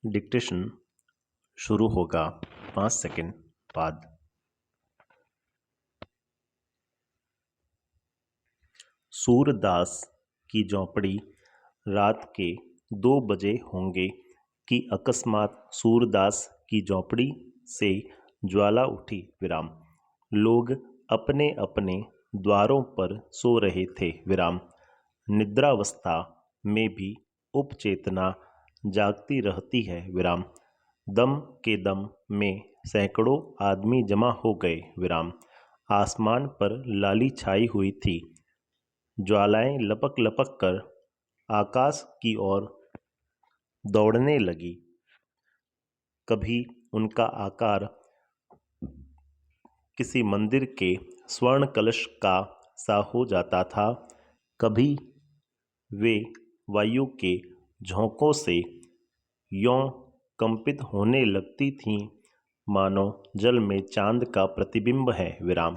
Dictation शुरू होगा 5 second बाद। सूरदास की झोंपड़ी रात के 2 बजे होंगे कि अकस्मात सूरदास की झोंपड़ी से ज्वाला उठी। विराम। लोग अपने अपने द्वारों पर सो रहे थे। विराम। निद्रावस्था में भी उपचेतना जागती रहती है। विराम। दम के दम में सैकड़ों आदमी जमा हो गए। विराम। आसमान पर लाली छाई हुई थी। ज्वालाएं लपक लपक कर आकाश की ओर दौड़ने लगी। कभी उनका आकार किसी मंदिर के स्वर्ण कलश का सा हो जाता था, कभी वे वायु के झोंकों से यों कंपित होने लगती थीं मानो जल में चांद का प्रतिबिंब है। विराम।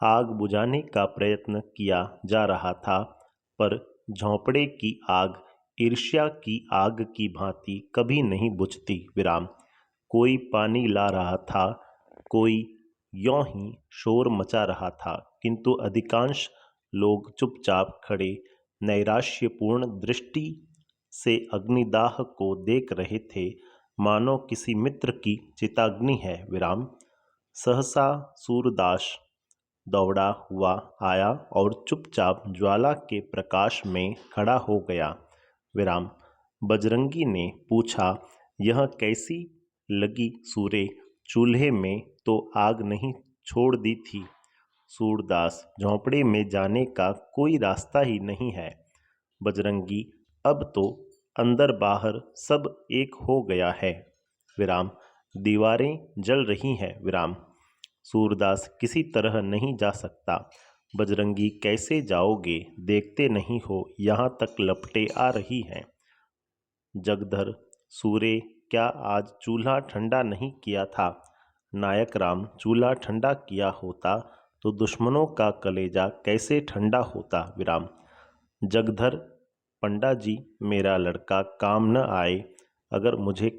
आग बुझाने का प्रयत्न किया जा रहा था, पर झोंपड़े की आग ईर्ष्या की आग की भांति कभी नहीं बुझती। विराम। कोई पानी ला रहा था, कोई यों ही शोर मचा रहा था, किंतु अधिकांश लोग चुपचाप खड़े नैराश्यपूर्ण दृष्टि से अग्निदाह को देख रहे थे, मानो किसी मित्र की चिताग्नि है। विराम। सहसा सूरदास दौड़ा हुआ आया और चुपचाप ज्वाला के प्रकाश में खड़ा हो गया। विराम। बजरंगी ने पूछा, यह कैसी लगी सूरे? चूल्हे में तो आग नहीं छोड़ दी थी। सूरदास, झोंपड़े में जाने का कोई रास्ता ही नहीं है। बजरंगी, अब तो अंदर बाहर सब एक हो गया है। विराम। दीवारें जल रही हैं। विराम। सूरदास, किसी तरह नहीं जा सकता। बजरंगी, कैसे जाओगे? देखते नहीं हो यहाँ तक लपटें आ रही हैं। जगधर, सूरे, क्या आज चूल्हा ठंडा नहीं किया था? नायक राम, चूल्हा ठंडा किया होता तो दुश्मनों का कलेजा कैसे ठंडा होता। विराम। जगधर, पंडा जी, मेरा लड़का काम न आए अगर मुझे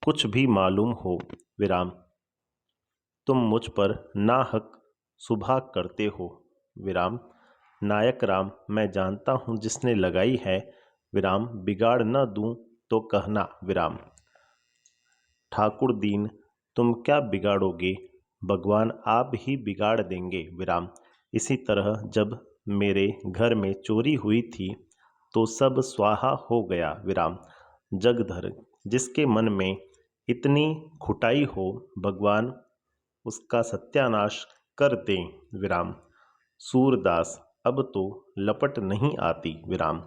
कुछ भी मालूम हो। विराम। तुम मुझ पर नाहक सुभाग करते हो। विराम। नायक राम, मैं जानता हूँ जिसने लगाई है। विराम। बिगाड़ न दूं तो कहना। विराम। ठाकुर दीन, तुम क्या बिगाड़ोगे? भगवान आप ही बिगाड़ देंगे। विराम। इसी तरह जब मेरे घर में चोरी हुई थी तो सब स्वाहा हो गया। विराम। जगधर, जिसके मन में इतनी खुटाई हो, भगवान उसका सत्यानाश कर दें। विराम। सूरदास, अब तो लपट नहीं आती। विराम।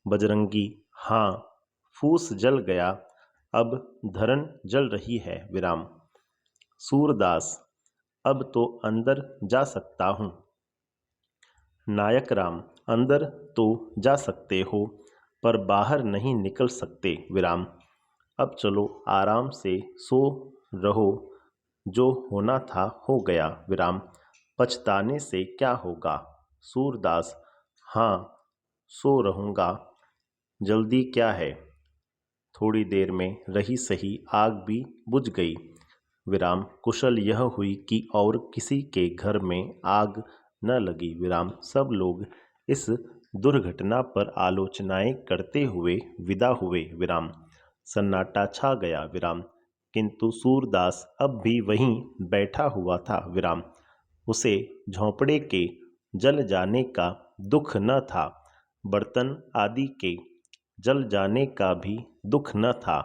बजरंगी, हाँ, फूस जल गया, अब धरन जल रही है। विराम। सूरदास, अब तो अंदर जा सकता हूँ। नायक राम, अंदर तो जा सकते हो, पर बाहर नहीं निकल सकते। विराम। अब चलो, आराम से सो रहो, जो होना था हो गया। विराम। पछताने से क्या होगा? सूरदास, हाँ, सो रहूँगा, जल्दी क्या है? थोड़ी देर में रही सही आग भी बुझ गई। विराम। कुशल यह हुई कि और किसी के घर में आग न लगी। विराम। सब लोग इस दुर्घटना पर आलोचनाएं करते हुए विदा हुए। विराम। सन्नाटा छा गया। विराम। किंतु सूरदास अब भी वहीं बैठा हुआ था। विराम। उसे झोंपड़े के जल जाने का दुख न था, बर्तन आदि के जल जाने का भी दुख न था।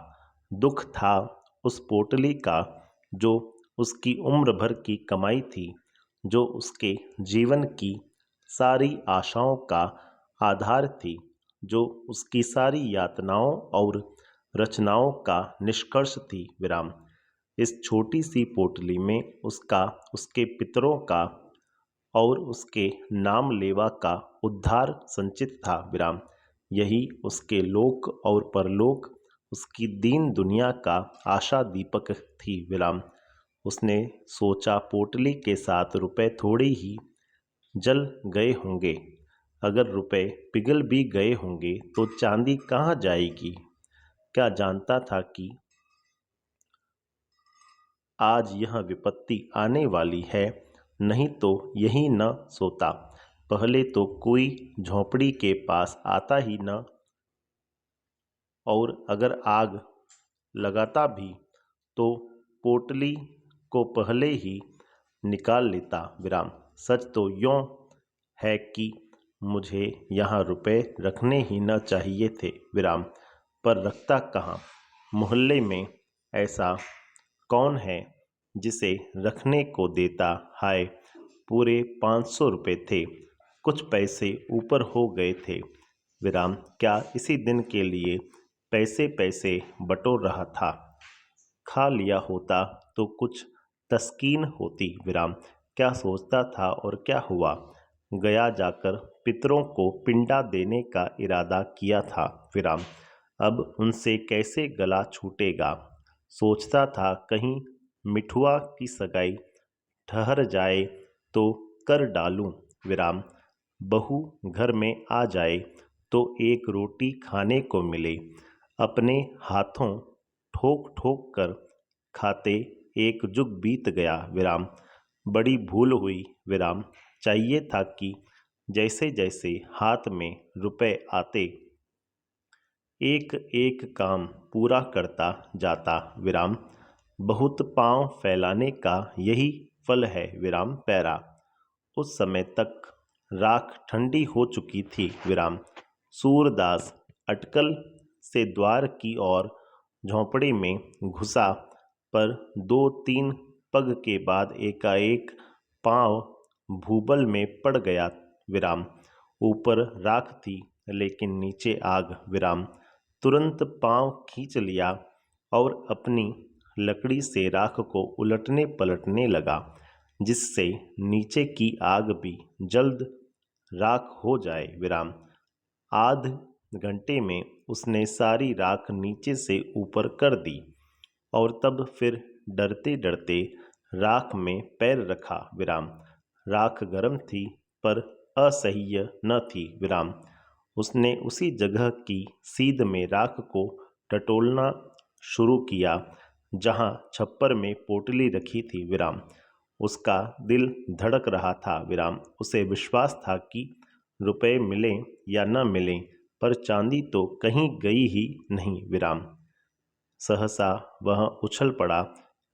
दुख था उस पोटली का जो उसकी उम्र भर की कमाई थी, जो उसके जीवन की सारी आशाओं का आधार थी, जो उसकी सारी यातनाओं और रचनाओं का निष्कर्ष थी। विराम। इस छोटी सी पोटली में उसका, उसके पितरों का और उसके नाम लेवा का उद्धार संचित था। विराम। यही उसके लोक और परलोक, उसकी दीन दुनिया का आशा दीपक थी। विराम। उसने सोचा, पोटली के साथ रुपए थोड़े ही जल गए होंगे, अगर रुपए पिघल भी गए होंगे तो चांदी कहाँ जाएगी? क्या जानता था कि आज यह विपत्ति आने वाली है, नहीं तो यही न सोता। पहले तो कोई झोंपड़ी के पास आता ही न, और अगर आग लगाता भी तो पोटली को पहले ही निकाल लेता। विराम। सच तो यूँ है कि मुझे यहाँ रुपए रखने ही न चाहिए थे। विराम। पर रखता कहाँ? मोहल्ले में ऐसा कौन है जिसे रखने को देता? हाय, पूरे 500 रुपये थे, कुछ पैसे ऊपर हो गए थे। विराम। क्या इसी दिन के लिए पैसे पैसे बटोर रहा था? खा लिया होता तो कुछ तस्कीन होती। विराम। क्या सोचता था और क्या हुआ? गया जाकर पितरों को पिंडा देने का इरादा किया था। विराम। अब उनसे कैसे गला छूटेगा? सोचता था कहीं मिठुआ की सगाई ठहर जाए तो कर डालूं। विराम। बहू घर में आ जाए तो एक रोटी खाने को मिले। अपने हाथों ठोक ठोक कर खाते एक जुग बीत गया। विराम। बड़ी भूल हुई। विराम। चाहिए था कि जैसे जैसे हाथ में रुपए आते एक एक काम पूरा करता जाता। विराम। बहुत पांव फैलाने का यही फल है। विराम। पैरा। उस समय तक राख ठंडी हो चुकी थी। विराम। सूरदास अटकल से द्वार की ओर झोंपड़ी में घुसा, पर 2-3 पग के बाद एकाएक पांव भूबल में पड़ गया। विराम। ऊपर राख थी लेकिन नीचे आग। विराम। तुरंत पांव खींच लिया और अपनी लकड़ी से राख को उलटने पलटने लगा, जिससे नीचे की आग भी जल्द राख हो जाए। विराम। आध घंटे में उसने सारी राख नीचे से ऊपर कर दी और तब फिर डरते डरते राख में पैर रखा। विराम। राख गर्म थी पर असह्य न थी। विराम। उसने उसी जगह की सीध में राख को टटोलना शुरू किया जहां छप्पर में पोटली रखी थी। विराम। उसका दिल धड़क रहा था। विराम। उसे विश्वास था कि रुपए मिलें या न मिलें, पर चांदी तो कहीं गई ही नहीं। विराम। सहसा वह उछल पड़ा।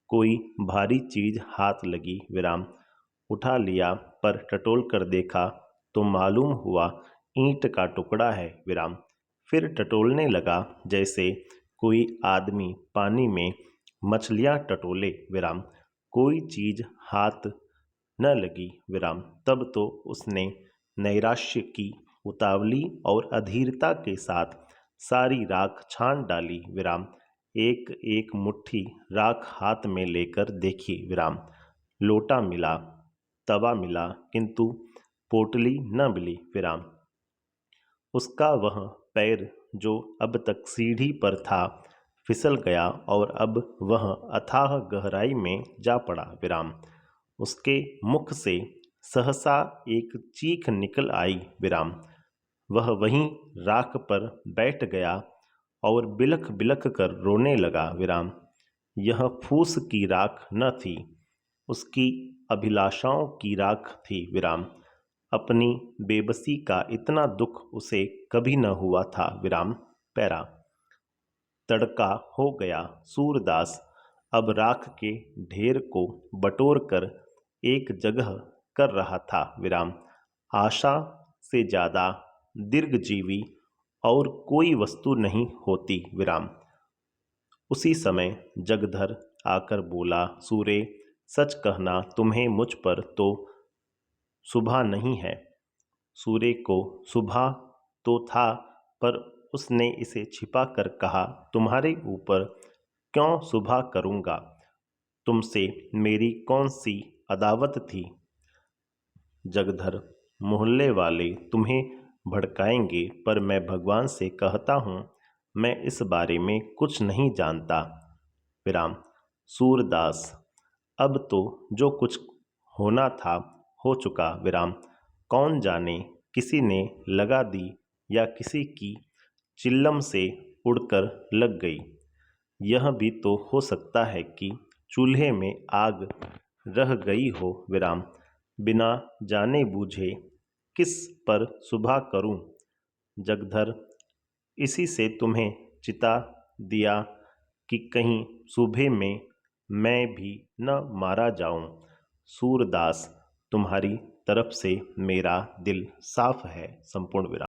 कोई भारी चीज हाथ लगी। विराम। उठा लिया, पर टटोल कर देखा तो मालूम हुआ ईंट का टुकड़ा है। विराम। फिर टटोलने लगा जैसे कोई आदमी पानी में मछलियां टटोले। विराम। कोई चीज हाथ न लगी। विराम। तब तो उसने नैराश्य की उतावली और अधीरता के साथ सारी राख छान डाली। विराम। एक एक मुट्ठी राख हाथ में लेकर देखी। विराम। लोटा मिला, तवा मिला, किंतु पोटली न मिली। विराम। उसका वह पैर जो अब तक सीढ़ी पर था फिसल गया और अब वह अथाह गहराई में जा पड़ा। विराम। उसके मुख से सहसा एक चीख निकल आई। विराम। वह वहीं राख पर बैठ गया और बिलख बिलख कर रोने लगा। विराम। यह फूस की राख न थी, उसकी अभिलाषाओं की राख थी। विराम। अपनी बेबसी का इतना दुख उसे कभी न हुआ था। विराम। पैरा। तड़का हो गया। सूरदास अब राख के ढेर को बटोर कर एक जगह कर रहा था। विराम। आशा से ज़्यादा दीर्घजीवी और कोई वस्तु नहीं होती। विराम। उसी समय जगधर आकर बोला, सूरे, सच कहना, तुम्हें मुझ पर तो शुभा नहीं है। सूरे को शुभा तो था, पर उसने इसे छिपा कर कहा, तुम्हारे ऊपर क्यों शुभा करूँगा? तुमसे मेरी कौन सी अदावत थी? जगधर, मोहल्ले वाले तुम्हें भड़काएंगे, पर मैं भगवान से कहता हूँ मैं इस बारे में कुछ नहीं जानता। विराम। सूरदास, अब तो जो कुछ होना था हो चुका। विराम। कौन जाने किसी ने लगा दी या किसी की चिल्लम से उड़कर लग गई। यह भी तो हो सकता है कि चूल्हे में आग रह गई हो। विराम। बिना जाने बूझे किस पर सुबह करूं? जगधर। इसी से तुम्हें चिता दिया कि कहीं सुबह में मैं भी न मारा जाऊं। सूरदास। तुम्हारी तरफ से मेरा दिल साफ है। संपूर्ण विराम।